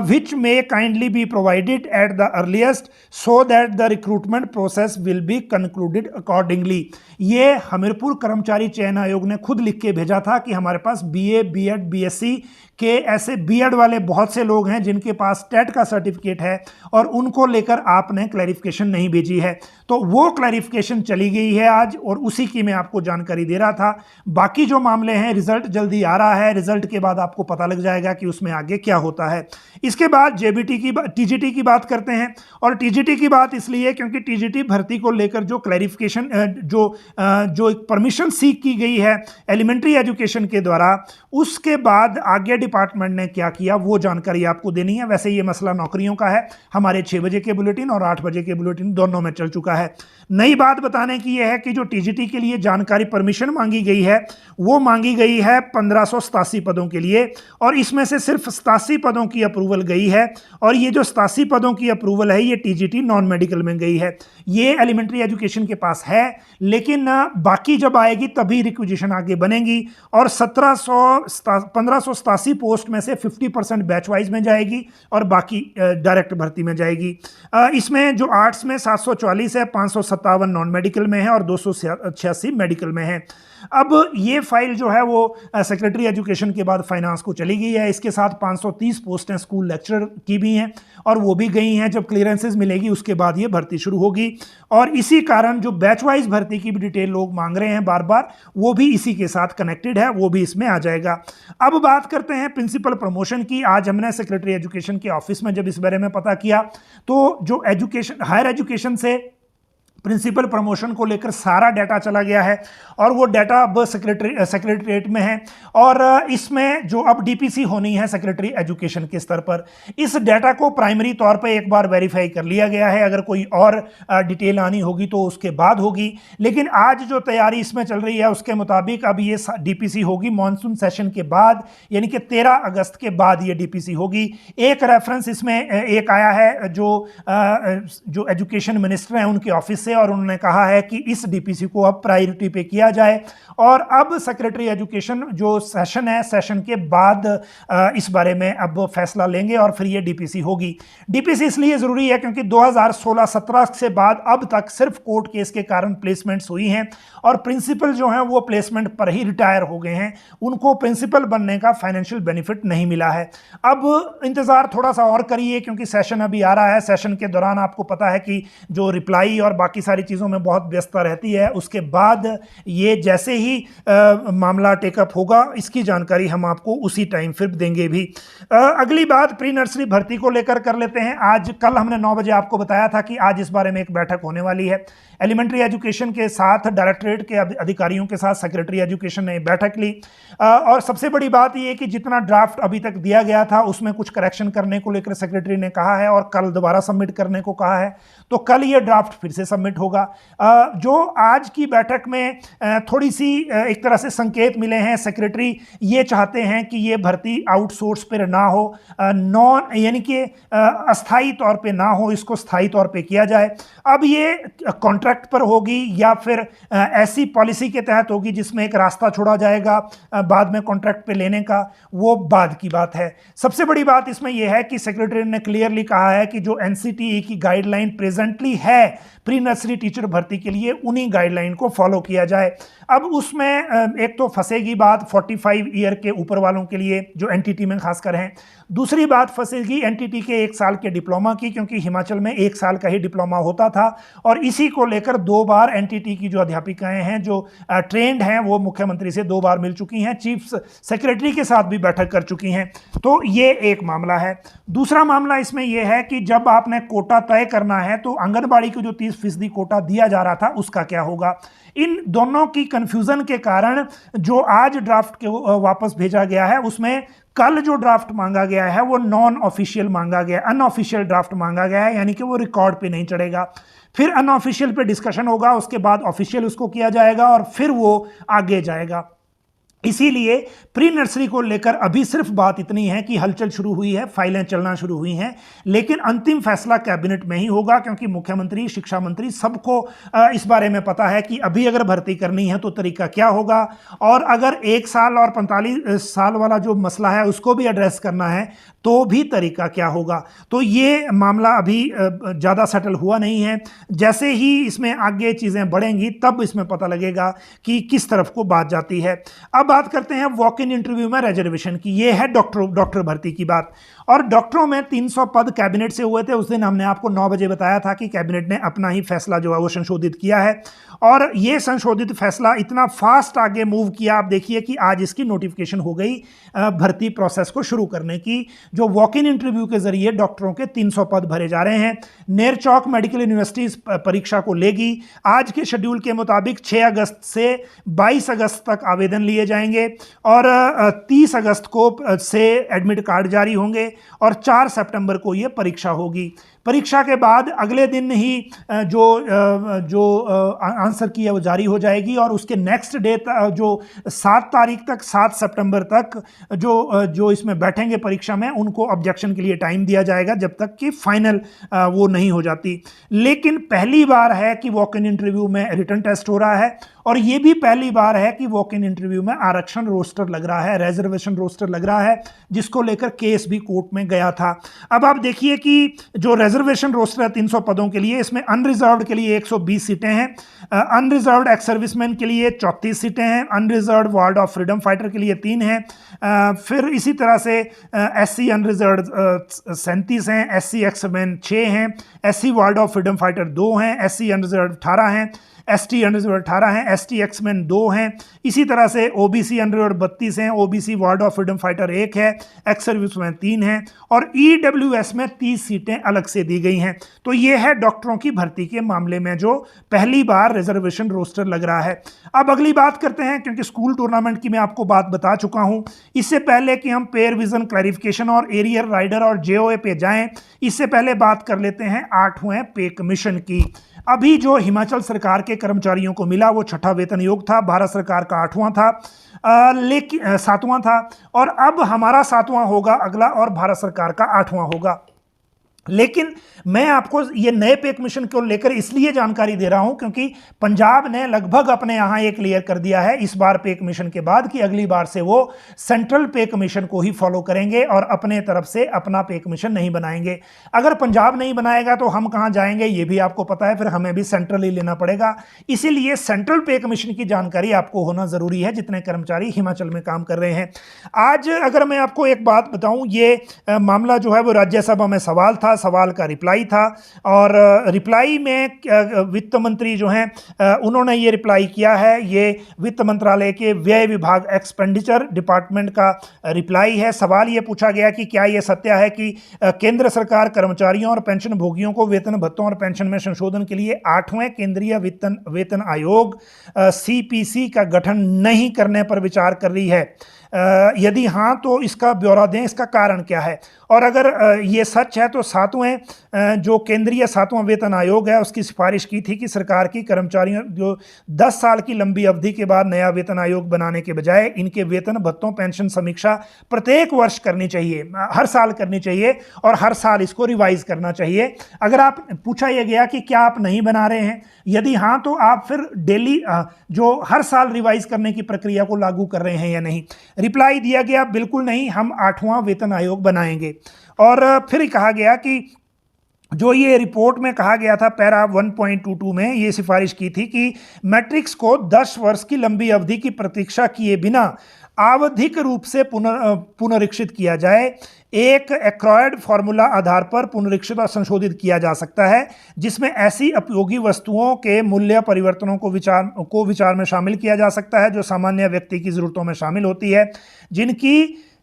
which may kindly be provided at the earliest so that the recruitment process will be concluded accordingly। ये हमीरपुर कर्मचारी चयन आयोग ने खुद लिख के भेजा था कि हमारे पास बीए, बीएड, बीएससी के ऐसे बीएड वाले बहुत से लोग हैं जिनके पास टेट का सर्टिफिकेट है और उनको लेकर आपने क्लैरिफिकेशन नहीं भेजी है। तो वो क्लैरिफिकेशन चली गई है आज और उसी की मैं आपको जानकारी दे रहा था। बाकी जो मामले हैं, रिजल्ट जल्दी आ रहा है, रिजल्ट के बाद आपको पता लग जाएगा कि उसमें आगे क्या होता है। इसके बाद जेबीटी की टीजीटी की बात करते हैं। और टीजीटी की बात इसलिए क्योंकि टीजीटी भर्ती को लेकर जो क्लैरिफिकेशन जो एक परमिशन सीख की गई है एलिमेंट्री एजुकेशन के द्वारा, उसके बाद आगे डिपार्टमेंट ने क्या किया वो जानकारी आपको देनी है। वैसे ये मसला नौकरियों का है, हमारे 6 बजे के बुलेटिन और 8 बजे के बुलेटिन दोनों में चल चुका है। नई बात बताने की यह है कि जो टीजीटी के लिए जानकारी परमिशन मांगी गई है वो मांगी गई है 1587 पदों के लिए और इसमें से सिर्फ 87 पदों की अप्रूवल गई है। और ये जो 87 पदों की अप्रूवल है ये टीजीटी नॉन मेडिकल में गई है। ये एलिमेंट्री एजुकेशन के पास है, लेकिन बाकी जब आएगी तभी रिक्विजिशन आगे बनेगी और 1587 पोस्ट में से 50% बैच वाइज में जाएगी और बाकी डायरेक्ट भर्ती में जाएगी। इसमें जो आर्ट्स में 744 है, 557 नॉन मेडिकल में है और 286 मेडिकल में है। अब ये फाइल जो है वो सेक्रेटरी एजुकेशन के बाद फाइनेंस को चली गई है। इसके साथ 530 पोस्टें स्कूल लेक्चरर की भी हैं और वो भी गई हैं। जब क्लियरेंसेस मिलेगी उसके बाद ये भर्ती शुरू होगी और इसी कारण जो बैच वाइज भर्ती की भी डिटेल लोग मांग रहे हैं बार बार, वो भी इसी के साथ कनेक्टेड है, वो भी इसमें आ जाएगा। अब बात करते हैं प्रिंसिपल प्रमोशन की। आज हमने सेक्रेटरी एजुकेशन के ऑफिस में जब इस बारे में पता किया तो जो एजुकेशन, हायर एजुकेशन से प्रिंसिपल प्रमोशन को लेकर सारा डाटा चला गया है और वो डाटा अब सेक्रेटरीट में है और इसमें जो अब डीपीसी होनी है सेक्रेटरी एजुकेशन के स्तर पर, इस डाटा को प्राइमरी तौर पे एक बार वेरीफाई कर लिया गया है। अगर कोई और डिटेल आनी होगी तो उसके बाद होगी, लेकिन आज जो तैयारी इसमें चल रही है उसके मुताबिक अब ये डीपीसी होगी मॉनसून सेशन के बाद, यानी कि 13 अगस्त के बाद ये डीपीसी होगी। एक रेफरेंस इसमें एक आया है जो एजुकेशन मिनिस्टर हैं उनके ऑफिस से और उन्होंने कहा है कि इस डीपीसी को अब प्रायोरिटी पे किया जाए और अब सेक्रेटरी एजुकेशन जो सेशन है, सेशन के बाद इस बारे में अब फैसला लेंगे और फिर ये डीपीसी होगी। डीपीसी इसलिए ज़रूरी है क्योंकि 2016-17 से बाद अब तक सिर्फ कोर्ट केस के कारण प्लेसमेंट्स हुई हैं और प्रिंसिपल जो हैं वो प्लेसमेंट पर ही रिटायर हो गए हैं, उनको प्रिंसिपल बनने का फाइनेंशियल बेनिफिट नहीं मिला है। अब इंतज़ार थोड़ा सा और करिए क्योंकि सेशन अभी आ रहा है। सेशन के दौरान आपको पता है कि जो रिप्लाई और बाकी सारी चीज़ों में बहुत व्यस्तता रहती है। उसके बाद ये जैसे ही मामला टेकअप होगा इसकी जानकारी हम आपको उसी टाइम फिर देंगे भी। अगली बात प्री नर्सरी भर्ती को लेकर कर लेते हैं। आज कल हमने 9 बजे आपको बताया था कि आज इस बारे में एक बैठक होने वाली है। एलिमेंट्री एजुकेशन के साथ डायरेक्टरेट के अधिकारियों के साथ सेक्रेटरी एजुकेशन ने बैठक ली और सबसे बड़ी बात यह कि जितना ड्राफ्ट अभी तक दिया गया था उसमें कुछ करेक्शन करने को लेकर सेक्रेटरी ने कहा है और कल दोबारा सबमिट करने को कहा है। तो कल ये ड्राफ्ट फिर से सबमिट सबमिट होगा। जो आज की बैठक में थोड़ी सी एक तरह से संकेत मिले हैं, सेक्रेटरी ये चाहते हैं कि ये भर्ती आउटसोर्स पर ना हो, नॉन यानी कि अस्थाई तौर पे ना हो, इसको स्थायी तौर पे किया जाए। अब ये कॉन्ट्रैक्ट पर होगी या फिर ऐसी पॉलिसी के तहत होगी जिसमें एक रास्ता छोड़ा जाएगा बाद में कॉन्ट्रैक्ट पे लेने का, वो बाद की बात है। सबसे बड़ी बात इसमें यह है कि सेक्रेटरी ने क्लियरली कहा है कि जो एनसीटीई की गाइडलाइन प्रेजेंटली है प्री नर्सरी टीचर भर्ती के लिए, उन्हीं गाइडलाइन को फॉलो किया जाए। अब उसमें एक तो फंसेगी बात 45 ईयर के ऊपर वालों के लिए जो एनटीटी में खासकर हैं। दूसरी बात फंसेगी एनटीटी के 1 साल के डिप्लोमा की, क्योंकि हिमाचल में 1 साल का ही डिप्लोमा होता था और इसी को लेकर 2 बार एनटीटी की जो अध्यापिकाएं हैं जो ट्रेंड हैं वो मुख्यमंत्री से 2 बार मिल चुकी हैं, चीफ सेक्रेटरी के साथ भी बैठक कर चुकी हैं। तो ये एक मामला है। दूसरा मामला इसमें यह है कि जब आपने कोटा तय करना है तो आंगनबाड़ी को जो 30% कोटा दिया जा रहा था उसका क्या होगा। इन दोनों की कंफ्यूजन के कारण जो आज ड्राफ्ट के वापस भेजा गया है उसमें कल जो ड्राफ्ट मांगा गया है वो नॉन ऑफिशियल मांगा गया, अनऑफिशियल ड्राफ्ट मांगा गया है, यानी कि वो रिकॉर्ड पे नहीं चढ़ेगा। फिर अनऑफिशियल पे डिस्कशन होगा, उसके बाद ऑफिशियल उसको किया जाएगा और फिर वो आगे जाएगा। इसीलिए प्री नर्सरी को लेकर अभी सिर्फ बात इतनी है कि हलचल शुरू हुई है, फाइलें चलना शुरू हुई हैं, लेकिन अंतिम फैसला कैबिनेट में ही होगा, क्योंकि मुख्यमंत्री, शिक्षा मंत्री सबको इस बारे में पता है कि अभी अगर भर्ती करनी है तो तरीका क्या होगा, और अगर 1 साल और 45 साल वाला जो मसला है उसको भी एड्रेस करना है तो भी तरीका क्या होगा। तो ये मामला अभी ज़्यादा सेटल हुआ नहीं है। जैसे ही इसमें आगे चीज़ें बढ़ेंगी तब इसमें पता लगेगा कि किस तरफ को बात जाती है। अब बात करते हैं वॉक इन इंटरव्यू में रिजर्वेशन की। ये है डॉक्टर भर्ती की बात। और डॉक्टरों में 300 पद कैबिनेट से हुए थे। उस दिन हमने आपको 9 बजे बताया था कि कैबिनेट ने अपना ही फैसला जो है वो संशोधित किया है, और ये संशोधित फैसला इतना फास्ट आगे मूव किया। आप देखिए कि आज इसकी नोटिफिकेशन हो गई भर्ती प्रोसेस को शुरू करने की, जो वॉक इन इंटरव्यू के जरिए डॉक्टरों के 300 पद भरे जा रहे हैं। नेरचौक मेडिकल यूनिवर्सिटी इस परीक्षा को लेगी। आज के शेड्यूल के मुताबिक 6 अगस्त से 22 अगस्त तक आवेदन लिए जाएंगे और 30 अगस्त को से एडमिट कार्ड जारी होंगे और 4 सितंबर को ये परीक्षा होगी। परीक्षा के बाद अगले दिन ही जो आंसर की है वो जारी हो जाएगी, और उसके नेक्स्ट डे जो 7 तारीख तक, 7 सितंबर तक जो इसमें बैठेंगे परीक्षा में, उनको ऑब्जेक्शन के लिए टाइम दिया जाएगा जब तक कि फाइनल वो नहीं हो जाती। लेकिन पहली बार है कि वॉक इन इंटरव्यू में रिटन टेस्ट हो रहा है, और ये भी पहली बार है कि वॉक इन इंटरव्यू में आरक्षण रोस्टर लग रहा है, रिजर्वेशन रोस्टर लग रहा है, जिसको लेकर केस भी कोर्ट में गया था। अब आप देखिए कि जो रिजर्वेशन रोस्टर है 300 पदों के लिए, इसमें अनरिजर्व्ड के लिए 120 सीटें हैं, अनरिजर्व्ड एक्स सर्विसमैन के लिए 34 सीटें हैं, unreserved ward of freedom fighter के लिए 3 हैं, फिर इसी तरह से एससी अनरिजर्व्ड 37 हैं, एससी एक्समैन 6 हैं, SC ward of freedom fighter 2 हैं, एससी अनरिजर्व्ड 18 हैं, एसटी अनरिजर्व्ड 18 हैं, एसटी एक्समैन 2 हैं, इसी तरह से ओबीसी अनरिजर्व्ड 32 हैं, OBC ward of freedom fighter 1 है, एक्स सर्विसमैन 3 हैं, और ईडब्ल्यूएस में 30 सीटें अलग से दी गई हैं। तो ये है डॉक्टरों की भर्ती के मामले में जो पहली बार रिजर्वेशन रोस्टर लग रहा है। अब अगली बात करते हैं, क्योंकि स्कूल टूर्नामेंट की मैं आपको बात बता चुका हूं। इससे पहले कि हम पेयर विजन क्लैरिफिकेशन और एरियर राइडर और जेओए पे जाएं, इससे पहले बात कर लेते हैं 8वें पे कमीशन की। अभी जो हिमाचल सरकार के कर्मचारियों को मिला वो 6ठा वेतन आयोग था, भारत सरकार का 8वां था, लेकिन 7वां था, और अब हमारा 7वां होगा अगला, और भारत सरकार का 8वां होगा। लेकिन मैं आपको ये नए पे कमीशन को लेकर इसलिए जानकारी दे रहा हूं क्योंकि पंजाब ने लगभग अपने यहां ये क्लियर कर दिया है इस बार पे कमीशन के बाद कि अगली बार से वो सेंट्रल पे कमीशन को ही फॉलो करेंगे और अपने तरफ से अपना पे कमीशन नहीं बनाएंगे। अगर पंजाब नहीं बनाएगा तो हम कहां जाएंगे ये भी आपको पता है, फिर हमें भी सेंट्रल ही लेना पड़ेगा। इसीलिए सेंट्रल पे कमीशन की जानकारी आपको होना जरूरी है जितने कर्मचारी हिमाचल में काम कर रहे हैं। आज अगर मैं आपको एक बात बताऊं, ये मामला जो है वो राज्यसभा में सवाल था, सवाल का रिप्लाई था, और रिप्लाई में वित्त मंत्री जो हैं उन्होंने ये रिप्लाई किया है। ये वित्त मंत्रालय के व्यय विभाग एक्सपेंडिचर डिपार्टमेंट का रिप्लाई है। सवाल ये पूछा गया कि क्या ये सत्य है कि केंद्र सरकार कर्मचारियों और पेंशन भोगियों को वेतन भत्तों और पेंशन में संशोधन के लिए 8वें केंद्रीय वेतन आयोग CPC का गठन नहीं करने पर विचार कर रही है। यदि हाँ तो इसका ब्यौरा दें, इसका कारण क्या है। और अगर ये सच है तो जो केंद्रीय 7वां वेतन आयोग है उसकी सिफारिश की थी कि सरकार की कर्मचारियों जो 10 साल की लंबी अवधि के बाद नया वेतन आयोग बनाने के बजाय इनके वेतन भत्तों पेंशन समीक्षा प्रत्येक वर्ष करनी चाहिए, हर साल करनी चाहिए और हर साल इसको रिवाइज करना चाहिए। अगर आप पूछा यह गया कि क्या आप नहीं बना रहे हैं, यदि हाँ तो आप फिर डेली जो हर साल रिवाइज करने की प्रक्रिया को लागू कर रहे हैं या नहीं। रिप्लाई दिया गया बिल्कुल नहीं, हम 8वां वेतन आयोग बनाएंगे। और फिर कहा गया कि जो ये रिपोर्ट में कहा गया था पैरा 1.22 में ये सिफारिश की थी कि मैट्रिक्स को 10 वर्ष की लंबी अवधि की प्रतीक्षा किए बिना आवधिक रूप से पुनरीक्षित किया जाए। एक एक्वायर्ड फॉर्मूला आधार पर पुनरीक्षित और संशोधित किया जा सकता है, जिसमें ऐसी उपयोगी वस्तुओं के मूल्य परिवर्तनों को विचार में शामिल किया जा सकता है जो सामान्य व्यक्ति की जरूरतों में शामिल होती है,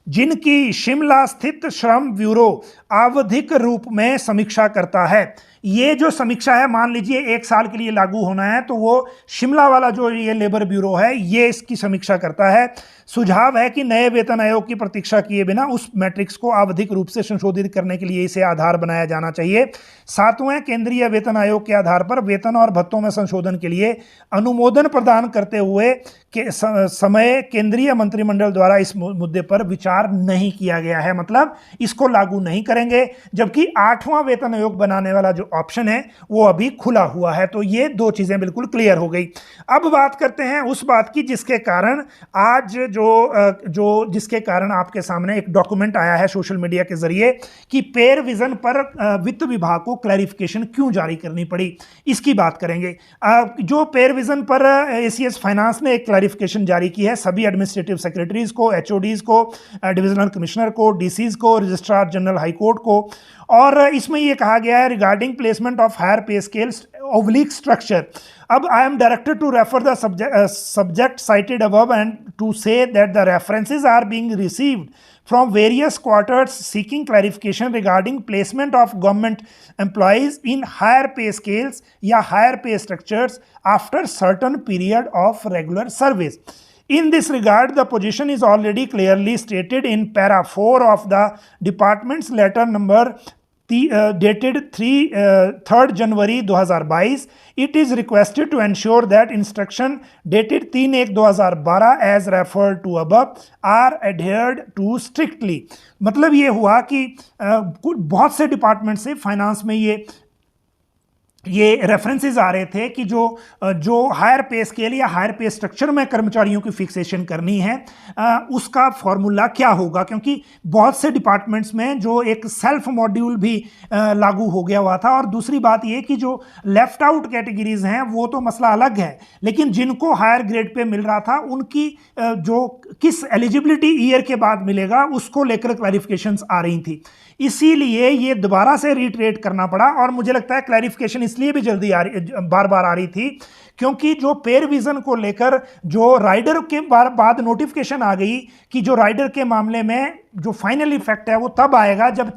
जिनकी शिमला स्थित श्रम ब्यूरो आवधिक रूप में समीक्षा करता है। ये जो समीक्षा है, मान लीजिए 1 साल के लिए लागू होना है, तो वो शिमला वाला जो ये लेबर ब्यूरो है ये इसकी समीक्षा करता है। सुझाव है कि नए वेतन आयोग की प्रतीक्षा किए बिना उस मैट्रिक्स को आवधिक रूप से संशोधित करने के लिए इसे आधार बनाया जाना चाहिए। 7वें केंद्रीय वेतन आयोग के आधार पर वेतन और भत्तों में संशोधन के लिए अनुमोदन प्रदान करते हुए समय केंद्रीय मंत्रिमंडल द्वारा इस मुद्दे पर विचार नहीं किया गया है, मतलब इसको लागू नहीं करेंगे। जबकि 8वां वेतन आयोग बनाने वाला जो ऑप्शन है वो अभी खुला हुआ है। तो ये 2 चीजें बिल्कुल क्लियर हो गई। अब बात करते हैं उस बात की जिसके कारण आज जिसके कारण आपके सामने एक डॉक्यूमेंट आया है सोशल मीडिया के जरिए कि पे रिवीजन पर वित्त विभाग को क्लैरिफिकेशन क्यों जारी करनी पड़ी, इसकी बात करेंगे। जो पे रिवीजन पर एसीएस फाइनेंस ने एक क्लैरिफिकेशन जारी की है सभी एडमिनिस्ट्रेटिव सेक्रेटरीज को, एचओडीज को, डिविजनल कमिश्नर को, डीसीज को, रजिस्ट्रार जनरल हाईकोर्ट को। और इसमें यह कहा गया है रिगार्डिंग प्लेसमेंट ऑफ हायर पे scales oblique structure. I am directed to refer the subject cited above and to say that the references are being received from various quarters seeking clarification regarding placement of government employees in higher pay scales या higher pay structures after certain period of regular service. In this regard, the position is already clearly stated in para 4 of the department's letter number dated 3rd January 2022. It is requested to ensure that instruction dated 3/1/2012 as referred to above are adhered to strictly. मतलब ये हुआ कि बहुत से department से finance में ये references आ रहे थे कि जो हायर पे स्केल या हायर पे स्ट्रक्चर में कर्मचारियों की फिक्सेशन करनी है उसका फॉर्मूला क्या होगा, क्योंकि बहुत से डिपार्टमेंट्स में जो एक सेल्फ मॉड्यूल भी लागू हो गया हुआ था। और दूसरी बात ये कि जो लेफ्ट आउट कैटेगरीज हैं वो तो मसला अलग है, लेकिन जिनको हायर ग्रेड पे मिल रहा था उनकी जो किस एलिजिबिलिटी ईयर के बाद मिलेगा उसको लेकर क्लैरिफिकेशंस आ रही थी। इसीलिए ये दोबारा से रिट्रेट करना पड़ा। और मुझे लगता है क्लैरिफिकेशन इसलिए भी जल्दी बार बार आ रही थी क्योंकि जो पे रिवीजन को लेकर जो राइडर के बाद नोटिफिकेशन आ गई कि जो राइडर के मामले में जो फाइनल इफेक्ट है वो तब आएगा जब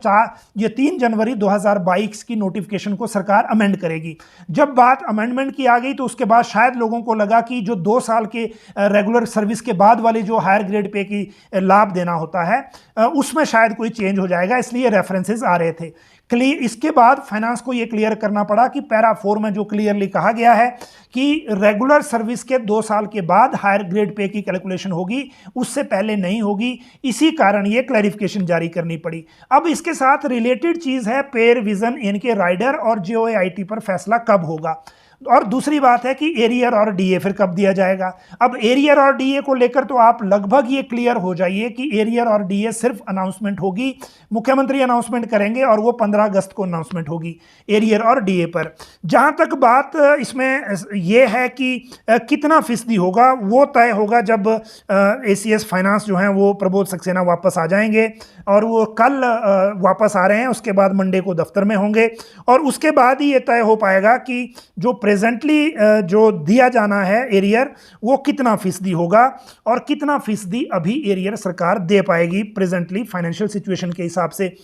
3 जनवरी 2022 की नोटिफिकेशन को सरकार अमेंड करेगी। जब बात अमेंडमेंट की आ गई तो उसके बाद शायद लोगों को लगा कि जो 2 साल के रेगुलर सर्विस के बाद वाली जो हायर ग्रेड पे की लाभ देना होता है उसमें शायद कोई चेंज हो जाएगा, इसलिए रेफरेंसेस आ रहे थे। इसके बाद फाइनेंस को यह क्लियर करना पड़ा कि पैरा 4 में जो क्लियरली कहा गया है कि रेगुलर सर्विस के 2 साल के बाद हायर ग्रेड पे की कैलकुलेशन होगी, उससे पहले नहीं होगी। इसी कारण ये क्लैरिफिकेशन जारी करनी पड़ी। अब इसके साथ रिलेटेड चीज है पे रिवीजन इनके राइडर और जेओआईटी पर फैसला कब होगा। और दूसरी बात है कि एरियर और डीए फिर कब दिया जाएगा। अब एरियर और डीए को लेकर तो आप लगभग ये क्लियर हो जाइए कि एरियर और डीए सिर्फ अनाउंसमेंट होगी, मुख्यमंत्री अनाउंसमेंट करेंगे और वो 15 अगस्त को अनाउंसमेंट होगी एरियर और डीए पर। जहां तक बात इसमें ये है कि कितना फीसदी होगा वो तय होगा जब एसीएस फाइनेंस जो है वो प्रबोध सक्सेना वापस आ जाएंगे और वो कल वापस आ रहे हैं, उसके बाद मंडे को दफ्तर में होंगे और उसके बाद ही ये तय हो पाएगा कि जो प्रेजेंटली जो दिया जाना है एरियर वो कितना फीसदी होगा और कितना फीसदी अभी एरियर सरकार दे पाएगी प्रेजेंटली फाइनेंशियल सिचुएशन के हिसाब से।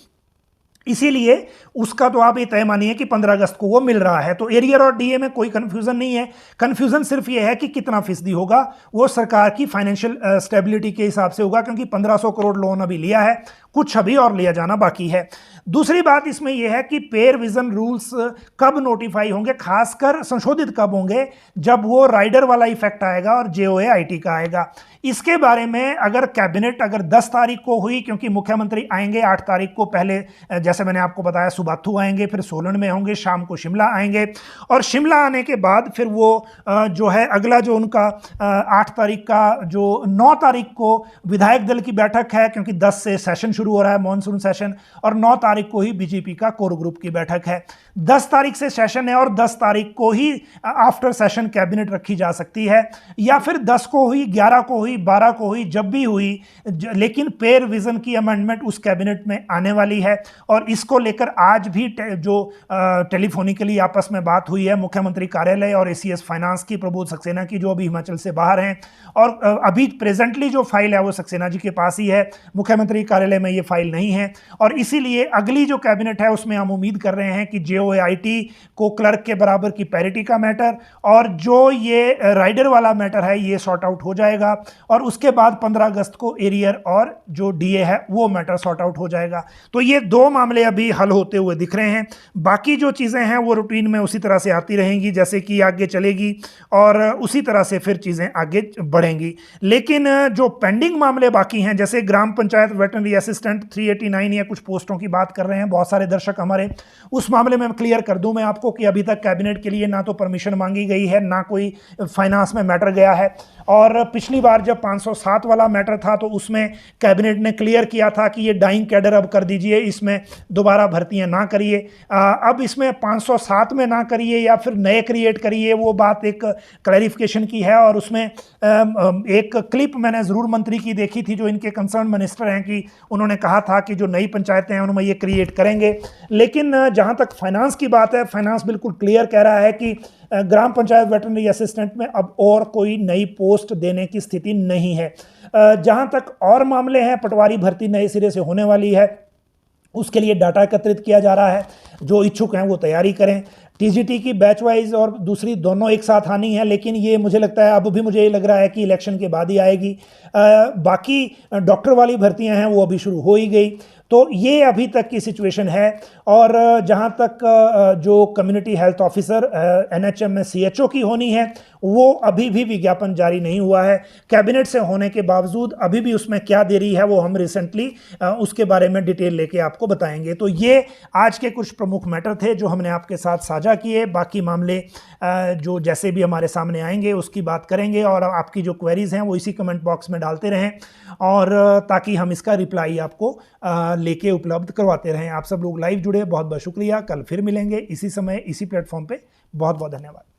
इसीलिए उसका तो आप ये तय मानिए कि 15 अगस्त को वो मिल रहा है। तो एरियर और डीए में कोई कंफ्यूजन नहीं है। कंफ्यूजन सिर्फ ये है कि कितना फीसदी होगा, वो सरकार की फाइनेंशियल स्टेबिलिटी के हिसाब से होगा, क्योंकि 1500 करोड़ लोन अभी लिया है, कुछ अभी और लिया जाना बाकी है। दूसरी बात इसमें यह है कि पे रिवीजन रूल्स कब नोटिफाई होंगे, खासकर संशोधित कब होंगे, जब वो राइडर वाला इफेक्ट आएगा और जेओए आईटी का आएगा। इसके बारे में अगर कैबिनेट अगर 10 तारीख को हुई, क्योंकि मुख्यमंत्री आएंगे 8 तारीख को, पहले जैसे मैंने आपको बताया सुबाथू आएंगे, फिर सोलन में होंगे, शाम को शिमला आएंगे, और शिमला आने के बाद फिर वो जो है अगला जो उनका 8 तारीख का जो 9 तारीख को विधायक दल की बैठक है, क्योंकि 10 से सेशन शुरू हो रहा है, मानसून सेशन, और 9 तारीख को ही बीजेपी का कोर ग्रुप की बैठक है। 10 तारीख से सेशन है और 10 तारीख को ही आफ्टर सेशन कैबिनेट रखी जा सकती है, या फिर 10 को हुई, 11 को हुई, 12 को हुई, जब भी हुई, लेकिन पे रिवीजन की अमेंडमेंट उस कैबिनेट में आने वाली है। और इसको लेकर आज भी जो टेलीफोनिकली आपस में बात हुई है मुख्यमंत्री कार्यालय और एसीएस फाइनेंस की, प्रबोध सक्सेना की, जो अभी हिमाचल से बाहर हैं, और अभी प्रेजेंटली जो फाइल है वो सक्सेना जी के पास ही है, मुख्यमंत्री कार्यालय में ये फाइल नहीं है। और इसीलिए अगली जो कैबिनेट है उसमें हम उम्मीद कर रहे हैं कि जेओआईटी को क्लर्क के बराबर की पैरिटी का मैटर, और जो ये राइडर वाला मैटर है, ये सॉर्ट आउट हो जाएगा, और उसके बाद 15 अगस्त को एरियर और जो डीए है वो मैटर सॉर्ट आउट हो जाएगा। तो ये दो मामले अभी हल होते हुए दिख रहे हैं। बाकी जो चीज़ें हैं वो रूटीन में उसी तरह से आती रहेंगी जैसे कि आगे चलेगी, और उसी तरह से फिर चीज़ें आगे बढ़ेंगी। लेकिन जो पेंडिंग मामले बाकी हैं, जैसे ग्राम पंचायत वेटनरी असिस्टेंट 389 या कुछ पोस्टों की बात कर रहे हैं बहुत सारे दर्शक हमारे, उस मामले में क्लियर कर दूं मैं आपको कि अभी तक कैबिनेट के लिए ना तो परमिशन मांगी गई है, ना कोई फाइनेंस में मैटर गया है। और पिछली बार जब 507 वाला मैटर था तो उसमें कैबिनेट ने क्लियर किया था कि ये डाइंग कैडर अब कर दीजिए, इसमें दोबारा भर्तियां ना करिए। अब इसमें 507 में ना करिए या फिर नए क्रिएट करिए, वो बात एक क्लैरिफिकेशन की है। और उसमें एक क्लिप मैंने ज़रूर मंत्री की देखी थी जो इनके कंसर्न मिनिस्टर हैं, कि उन्होंने कहा था कि जो नई पंचायतें हैं उनमें ये क्रिएट करेंगे। लेकिन जहाँ तक फाइनेंस की बात है, फाइनेंस बिल्कुल क्लियर कह रहा है कि ग्राम पंचायत वेटरनरी असिस्टेंट में अब और कोई नई पोस्ट देने की स्थिति नहीं है। जहाँ तक और मामले हैं, पटवारी भर्ती नए सिरे से होने वाली है, उसके लिए डाटा एकत्रित किया जा रहा है, जो इच्छुक हैं वो तैयारी करें। टीजीटी की बैच वाइज और दूसरी दोनों एक साथ आनी है, लेकिन ये मुझे लगता है, अब भी मुझे ये लग रहा है कि इलेक्शन के बाद ही आएगी। बाकी डॉक्टर वाली भर्तियां हैं वो अभी शुरू हो ही गई। तो ये अभी तक की सिचुएशन है। और जहाँ तक जो कम्युनिटी हेल्थ ऑफिसर एनएचएम में सीएचओ की होनी है, वो अभी भी विज्ञापन जारी नहीं हुआ है। कैबिनेट से होने के बावजूद अभी भी उसमें क्या देरी है वो हम रिसेंटली उसके बारे में डिटेल लेके आपको बताएंगे। तो ये आज के कुछ प्रमुख मैटर थे जो हमने आपके साथ साझा किए। बाकी मामले जो जैसे भी हमारे सामने आएंगे उसकी बात करेंगे, और आपकी जो क्वेरीज हैं वो इसी कमेंट बॉक्स में डालते रहें, और ताकि हम इसका रिप्लाई आपको लेके उपलब्ध करवाते रहें। आप सब लोग लाइव जुड़े, बहुत बहुत शुक्रिया। कल फिर मिलेंगे इसी समय इसी प्लेटफॉर्म पे। बहुत बहुत धन्यवाद।